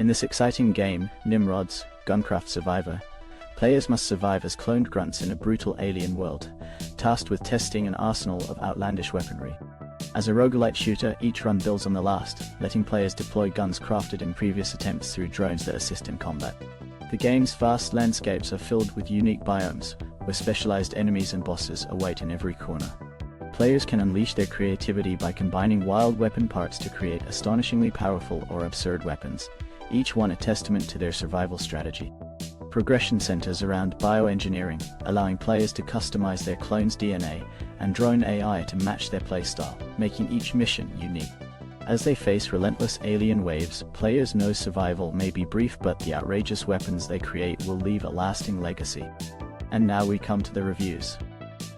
In this exciting game, NIMRODS, GunCraft Survivor, players must survive as cloned grunts in a brutal alien world, tasked with testing an arsenal of outlandish weaponry. As a roguelite shooter, each run builds on the last, letting players deploy guns crafted in previous attempts through drones that assist in combat. The game's vast landscapes are filled with unique biomes, where specialized enemies and bosses await in every corner. Players can unleash their creativity by combining wild weapon parts to create astonishingly powerful or absurd weapons, each one a testament to their survival strategy. Progression centers around bioengineering, allowing players to customize their clone's DNA and drone AI to match their playstyle, making each mission unique. As they face relentless alien waves, players know survival may be brief, but the outrageous weapons they create will leave a lasting legacy. And now we come to the reviews.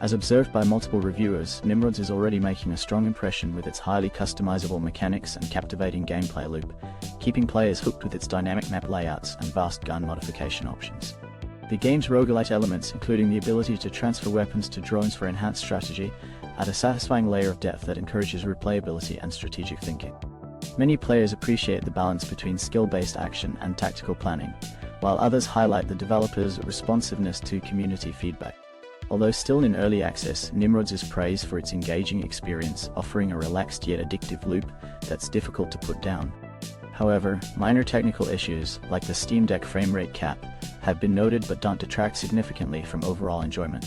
As observed by multiple reviewers, NIMRODS is already making a strong impression with its highly customizable mechanics and captivating gameplay loop, keeping players hooked with its dynamic map layouts and vast gun modification options. The game's roguelite elements, including the ability to transfer weapons to drones for enhanced strategy, add a satisfying layer of depth that encourages replayability and strategic thinking. Many players appreciate the balance between skill-based action and tactical planning, while others highlight the developers' responsiveness to community feedback. Although still in early access, NIMRODS is praised for its engaging experience, offering a relaxed yet addictive loop that's difficult to put down. However, minor technical issues, like the Steam Deck frame rate cap, have been noted but don't detract significantly from overall enjoyment.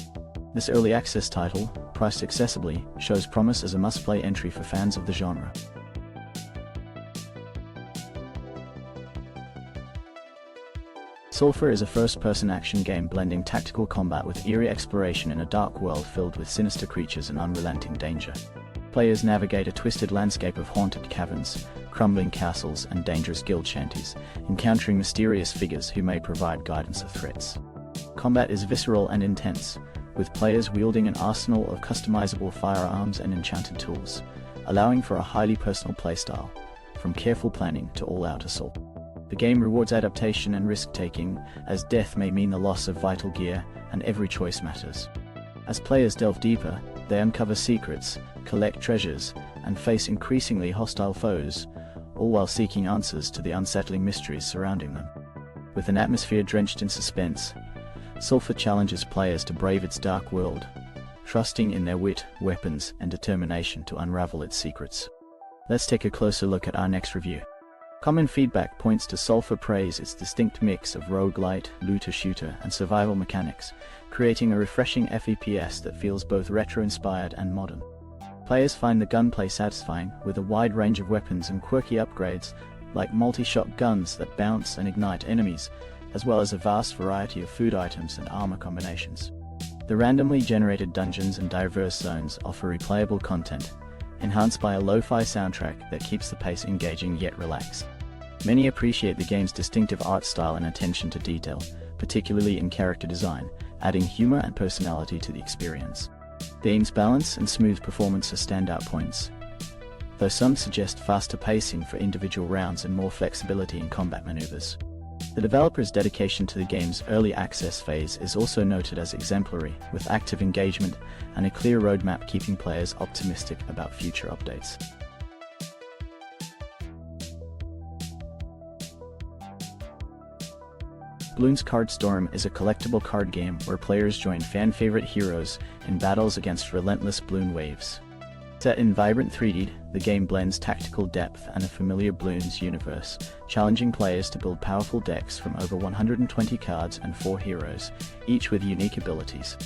This early access title, priced accessibly, shows promise as a must-play entry for fans of the genre. SULFUR is a first-person action game blending tactical combat with eerie exploration in a dark world filled with sinister creatures and unrelenting danger. Players navigate a twisted landscape of haunted caverns, crumbling castles, and dangerous guild shanties, encountering mysterious figures who may provide guidance of threats. Combat is visceral and intense, with players wielding an arsenal of customizable firearms and enchanted tools, allowing for a highly personal playstyle, from careful planning to all-out assault. The game rewards adaptation and risk-taking, as death may mean the loss of vital gear, and every choice matters. As players delve deeper, they uncover secrets, collect treasures, and face increasingly hostile foes, all while seeking answers to the unsettling mysteries surrounding them. With an atmosphere drenched in suspense, SULFUR challenges players to brave its dark world, trusting in their wit, weapons, and determination to unravel its secrets. Let's take a closer look at our next review. Common feedback points to SULFUR praise its distinct mix of roguelite, looter-shooter, and survival mechanics, creating a refreshing FPS that feels both retro-inspired and modern. Players find the gunplay satisfying, with a wide range of weapons and quirky upgrades, like multi-shot guns that bounce and ignite enemies, as well as a vast variety of food items and armor combinations. The randomly generated dungeons and diverse zones offer replayable content, enhanced by a lo-fi soundtrack that keeps the pace engaging yet relaxed. Many appreciate the game's distinctive art style and attention to detail, particularly in character design, adding humor and personality to the experience. The game's balance and smooth performance are standout points, though some suggest faster pacing for individual rounds and more flexibility in combat maneuvers. The developer's dedication to the game's early access phase is also noted as exemplary, with active engagement and a clear roadmap keeping players optimistic about future updates. Bloons Card Storm is a collectible card game where players join fan-favorite heroes in battles against relentless Bloon waves. Set in vibrant 3D, the game blends tactical depth and a familiar Bloons universe, challenging players to build powerful decks from over 120 cards and 4 heroes, each with unique abilities.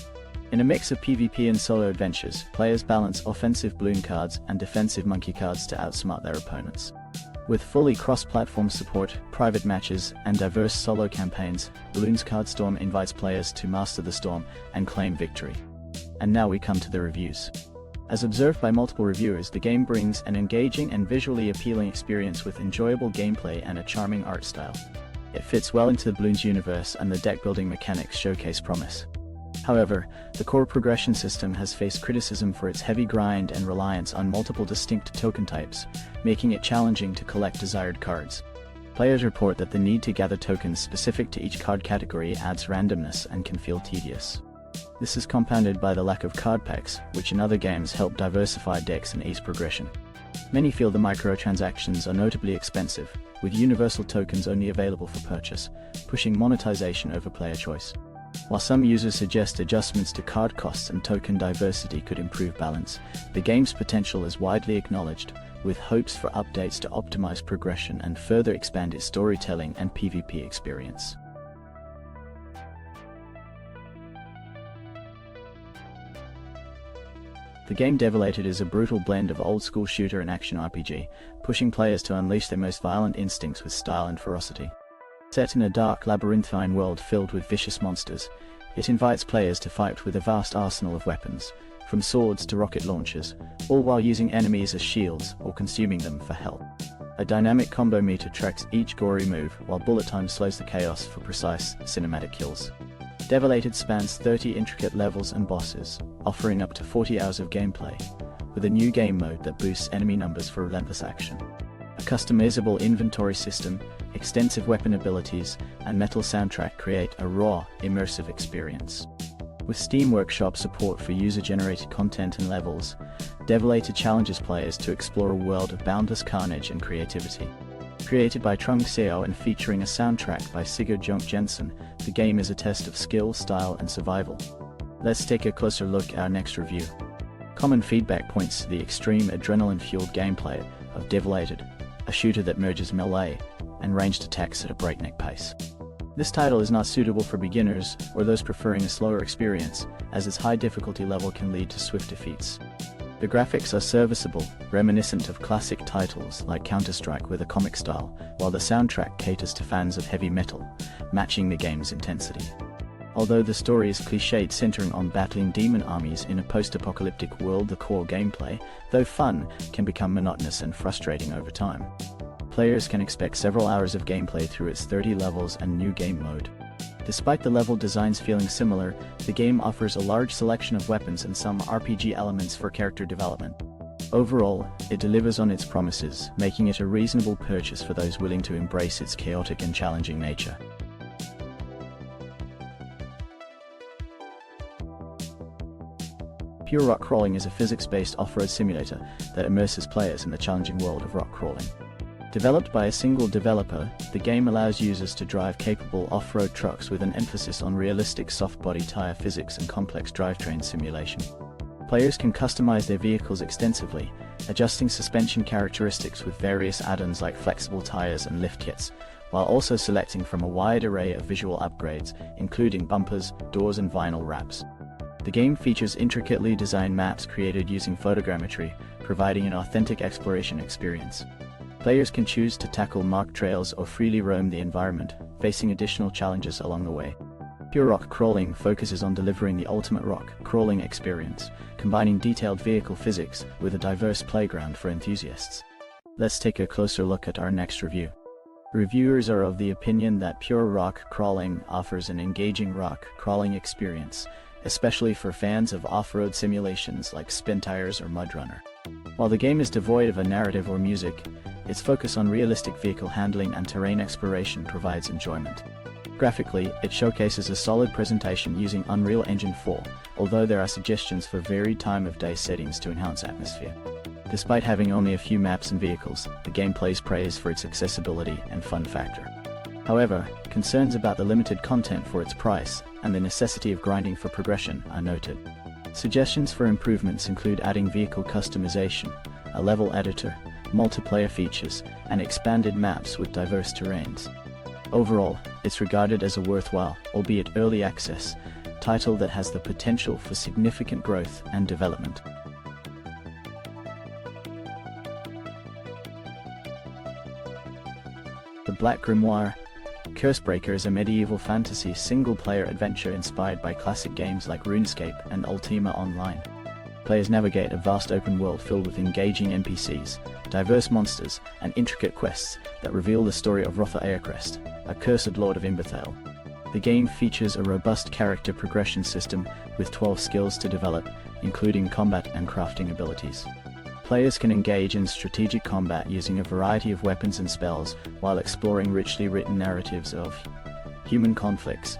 In a mix of PvP and solo adventures, players balance offensive Bloon cards and defensive monkey cards to outsmart their opponents. With fully cross-platform support, private matches, and diverse solo campaigns, Bloons Card Storm invites players to master the storm and claim victory. And now we come to the reviews. As observed by multiple reviewers, the game brings an engaging and visually appealing experience with enjoyable gameplay and a charming art style. It fits well into the Bloons universe, and the deck-building mechanics showcase promise. However, the core progression system has faced criticism for its heavy grind and reliance on multiple distinct token types, making it challenging to collect desired cards. Players report that the need to gather tokens specific to each card category adds randomness and can feel tedious. This is compounded by the lack of card packs, which in other games help diversify decks and ease progression. Many feel the microtransactions are notably expensive, with universal tokens only available for purchase, pushing monetization over player choice. While some users suggest adjustments to card costs and token diversity could improve balance, the game's potential is widely acknowledged, with hopes for updates to optimize progression and further expand its storytelling and PvP experience. The game Devilated is a brutal blend of old-school shooter and action RPG, pushing players to unleash their most violent instincts with style and ferocity. Set in a dark, labyrinthine world filled with vicious monsters, it invites players to fight with a vast arsenal of weapons, from swords to rocket launchers, all while using enemies as shields or consuming them for health. A dynamic combo meter tracks each gory move, while bullet time slows the chaos for precise, cinematic kills. Devilated spans 30 intricate levels and bosses, offering up to 40 hours of gameplay, with a new game mode that boosts enemy numbers for relentless action. A customizable inventory system, extensive weapon abilities, and metal soundtrack create a raw, immersive experience. With Steam Workshop support for user-generated content and levels, Devilated challenges players to explore a world of boundless carnage and creativity. Created by Trung Seo and featuring a soundtrack by Sigurd Junk Jensen, the game is a test of skill, style, and survival. Let's take a closer look at our next review. Common feedback points to the extreme adrenaline-fueled gameplay of Devilated, a shooter that merges melee and ranged attacks at a breakneck pace. This title is not suitable for beginners or those preferring a slower experience, as its high difficulty level can lead to swift defeats. The graphics are serviceable, reminiscent of classic titles like Counter-Strike with a comic style, while the soundtrack caters to fans of heavy metal, matching the game's intensity. Although the story is cliched, centering on battling demon armies in a post-apocalyptic world, the core gameplay, though fun, can become monotonous and frustrating over time. Players can expect several hours of gameplay through its 30 levels and new game mode. Despite the level designs feeling similar, the game offers a large selection of weapons and some RPG elements for character development. Overall, it delivers on its promises, making it a reasonable purchase for those willing to embrace its chaotic and challenging nature. Pure Rock Crawling is a physics-based off-road simulator that immerses players in the challenging world of rock crawling. Developed by a single developer, the game allows users to drive capable off-road trucks with an emphasis on realistic soft-body tire physics and complex drivetrain simulation. Players can customize their vehicles extensively, adjusting suspension characteristics with various add-ons like flexible tires and lift kits, while also selecting from a wide array of visual upgrades, including bumpers, doors, and vinyl wraps. The game features intricately designed maps created using photogrammetry, providing an authentic exploration experience. Players can choose to tackle marked trails or freely roam the environment, facing additional challenges along the way. Pure Rock Crawling focuses on delivering the ultimate rock crawling experience, combining detailed vehicle physics with a diverse playground for enthusiasts. Let's take a closer look at our next review. Reviewers are of the opinion that Pure Rock Crawling offers an engaging rock crawling experience, especially for fans of off-road simulations like Spin Tires or Mud Runner. While the game is devoid of a narrative or music, its focus on realistic vehicle handling and terrain exploration provides enjoyment. Graphically, it showcases a solid presentation using Unreal Engine 4, although there are suggestions for varied time-of-day settings to enhance atmosphere. Despite having only a few maps and vehicles, the game plays praise for its accessibility and fun factor. However, concerns about the limited content for its price and the necessity of grinding for progression are noted. Suggestions for improvements include adding vehicle customization, a level editor, multiplayer features, and expanded maps with diverse terrains. Overall, it's regarded as a worthwhile, albeit early access, title that has the potential for significant growth and development. The Black Grimoire. Cursebreaker is a medieval fantasy single-player adventure inspired by classic games like RuneScape and Ultima Online. Players navigate a vast open world filled with engaging NPCs, diverse monsters, and intricate quests that reveal the story of Rotha Aircrest, a cursed lord of Imberthale. The game features a robust character progression system with 12 skills to develop, including combat and crafting abilities. Players can engage in strategic combat using a variety of weapons and spells while exploring richly written narratives of human conflicts.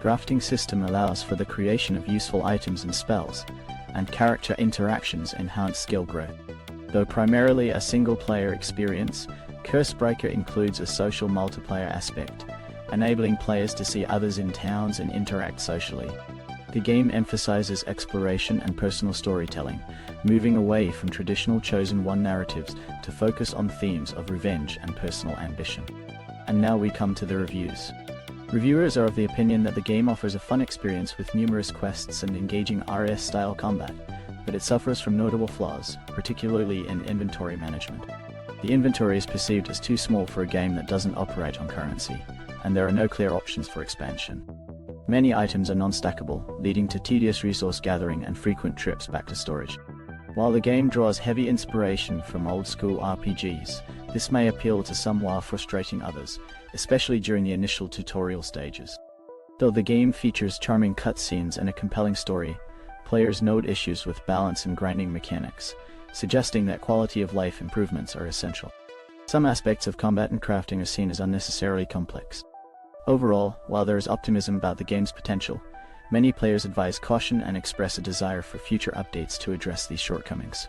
Crafting system allows for the creation of useful items and spells, and character interactions enhance skill growth. Though primarily a single-player experience, Cursebreaker includes a social multiplayer aspect, enabling players to see others in towns and interact socially. The game emphasizes exploration and personal storytelling, moving away from traditional Chosen One narratives to focus on themes of revenge and personal ambition. And now we come to the reviews. Reviewers are of the opinion that the game offers a fun experience with numerous quests and engaging RS-style combat, but it suffers from notable flaws, particularly in inventory management. The inventory is perceived as too small for a game that doesn't operate on currency, and there are no clear options for expansion. Many items are non-stackable, leading to tedious resource gathering and frequent trips back to storage. While the game draws heavy inspiration from old-school RPGs, this may appeal to some while frustrating others, especially during the initial tutorial stages. Though the game features charming cutscenes and a compelling story, players note issues with balance and grinding mechanics, suggesting that quality of life improvements are essential. Some aspects of combat and crafting are seen as unnecessarily complex. Overall, while there is optimism about the game's potential, many players advise caution and express a desire for future updates to address these shortcomings.